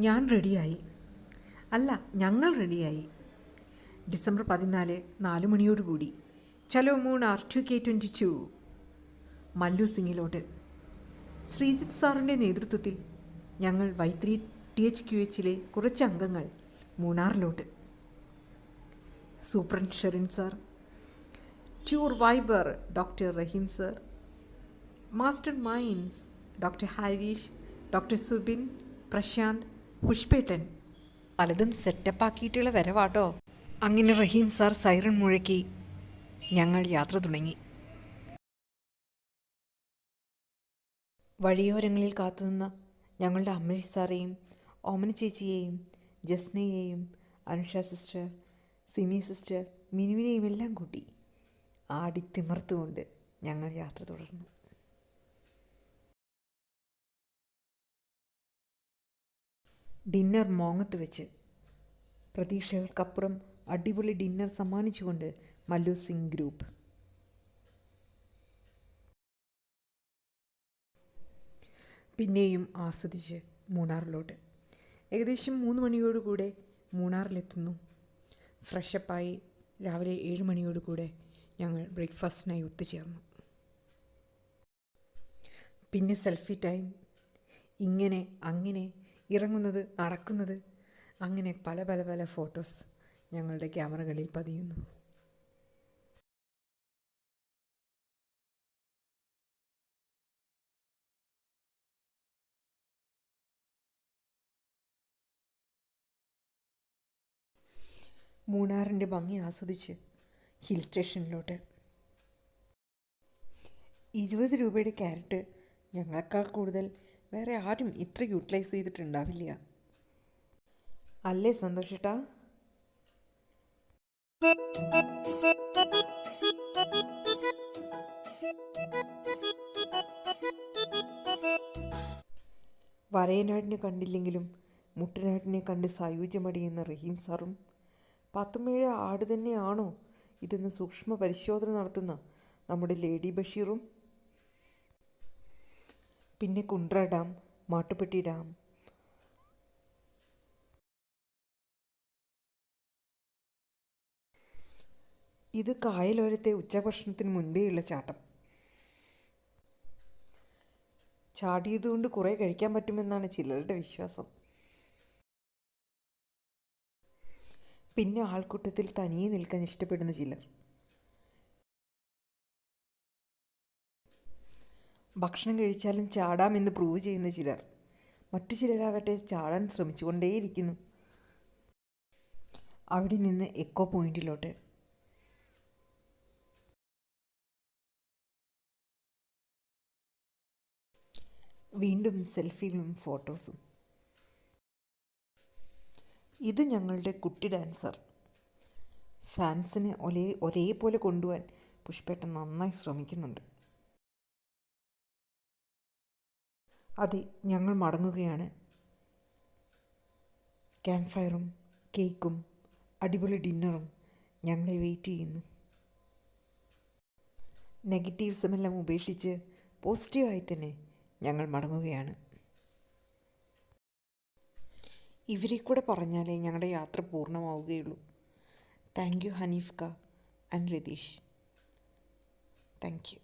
ഞാൻ റെഡിയായി. അല്ല, ഞങ്ങൾ റെഡിയായി. ഡിസംബർ 14, 4 മണിയോടുകൂടി. ചലോ മൂണാർ 2K22 മല്ലു സിംഗിലോട്ട്. ശ്രീജിത്ത് സാറിൻ്റെ നേതൃത്വത്തിൽ ഞങ്ങൾ Y3 THQH-ലെ കുറച്ച് അംഗങ്ങൾ മൂണാറിലോട്ട്. Superintendent Sherin sir, tour viber doctor Rahim sir, master minds doctor Harish, doctor Subin, Prashanth, പുഷ്പേട്ടൻ പലതും സെറ്റപ്പാക്കിയിട്ടുള്ള വരവാട്ടോ. അങ്ങനെ റഹീം സാർ സൈറൺ മുഴക്കി ഞങ്ങൾ യാത്ര തുടങ്ങി. വഴിയോരങ്ങളിൽ കാത്തുനിന്ന ഞങ്ങളുടെ അമരീഷ് സാറേയും ഓമന ചേച്ചിയെയും ജസ്നയെയും അനുഷ സിസ്റ്റർ, സിമി സിസ്റ്റർ, മിനുവിനെയും എല്ലാം കൂട്ടി ആടിത്തിമർത്തുകൊണ്ട് ഞങ്ങൾ യാത്ര തുടർന്നു. ഡിന്നർ മോങ്ങത്ത് വെച്ച് പ്രതീക്ഷകൾക്കപ്പുറം അടിപൊളി ഡിന്നർ സമ്മാനിച്ചുകൊണ്ട് മല്ലു സിംഗ് ഗ്രൂപ്പ്. പിന്നെയും ആസ്വദിച്ച് മൂണാറിലോട്ട്. ഏകദേശം 3 മണിയോടുകൂടെ മൂണാറിലെത്തുന്നു. ഫ്രഷപ്പായി രാവിലെ 7 മണിയോടുകൂടെ ഞങ്ങൾ ബ്രേക്ക്ഫാസ്റ്റിനായി ഒത്തുചേർന്നു. പിന്നെ സെൽഫി ടൈം. ഇങ്ങനെ അങ്ങനെ ഇറങ്ങുന്നത്, നടക്കുന്നത്, അങ്ങനെ പല പല പല ഫോട്ടോസ് ഞങ്ങളുടെ ക്യാമറകളിൽ പതിയുന്നു. മൂണാറിൻ്റെ ഭംഗി ആസ്വദിച്ച് ഹിൽ സ്റ്റേഷനിലോട്ട്. 20 രൂപയുടെ ക്യാരറ്റ് ഞങ്ങളെക്കാൾ കൂടുതൽ വേറെ ആരും ഇത്ര യൂട്ടിലൈസ് ചെയ്തിട്ടുണ്ടാവില്ല. അല്ലേ സന്തോഷേട്ടാ? വരയനാടിനെ കണ്ടില്ലെങ്കിലും മുട്ടനാടിനെ കണ്ട് സായുജ്യമടിയുന്ന റഹീം സാറും പാത്തുമ്മയുടെ ആട് തന്നെയാണോ ഇതെന്ന് സൂക്ഷ്മ പരിശോധന നടത്തുന്ന നമ്മുടെ ലേഡി ബഷീറും, പിന്നെ കുണ്ട്ര ഡാം, മാട്ടുപ്പെട്ടി ഡാം, ഇത് കായലോരത്തെ ഉച്ചഭക്ഷണത്തിന് മുൻപേയുള്ള ചാട്ടം. ചാടിയതുകൊണ്ട് കുറേ കഴിക്കാൻ പറ്റുമെന്നാണ് ചിലരുടെ വിശ്വാസം. പിന്നെ ആൾക്കൂട്ടത്തിൽ തനിയെ നിൽക്കാൻ ഇഷ്ടപ്പെടുന്ന ചിലർ. ഭക്ഷണം കഴിച്ചാലും ചാടാമെന്ന് പ്രൂവ് ചെയ്യുന്ന ചിലർ. മറ്റു ചിലരാകട്ടെ ചാടാൻ ശ്രമിച്ചുകൊണ്ടേയിരിക്കുന്നു. അവിടെ നിന്ന് എക്കോ പോയിന്റിലോട്ട്. വീണ്ടും സെൽഫികളും ഫോട്ടോസും. ഇത് ഞങ്ങളുടെ കുട്ടി ഡാൻസർ. ഫാൻസിനെ ഒരേപോലെ കൊണ്ടുപോകാൻ പുഷ്പേട്ടൻ നന്നായി ശ്രമിക്കുന്നുണ്ട്. അതെ, ഞങ്ങൾ മടങ്ങുകയാണ്. ക്യാമ്പ് ഫയറും കേക്കും അടിപൊളി ഡിന്നറും ഞങ്ങളെ വെയിറ്റ് ചെയ്യുന്നു. നെഗറ്റീവ്സുമെല്ലാം ഉപേക്ഷിച്ച് പോസിറ്റീവായി തന്നെ ഞങ്ങൾ മടങ്ങുകയാണ്. ഇവരെ കൂടെ പറഞ്ഞാലേ ഞങ്ങളുടെ യാത്ര പൂർണ്ണമാവുകയുള്ളൂ. താങ്ക് യു ഹനീഫ്ക ആൻഡ് രതീഷ്. Thank U.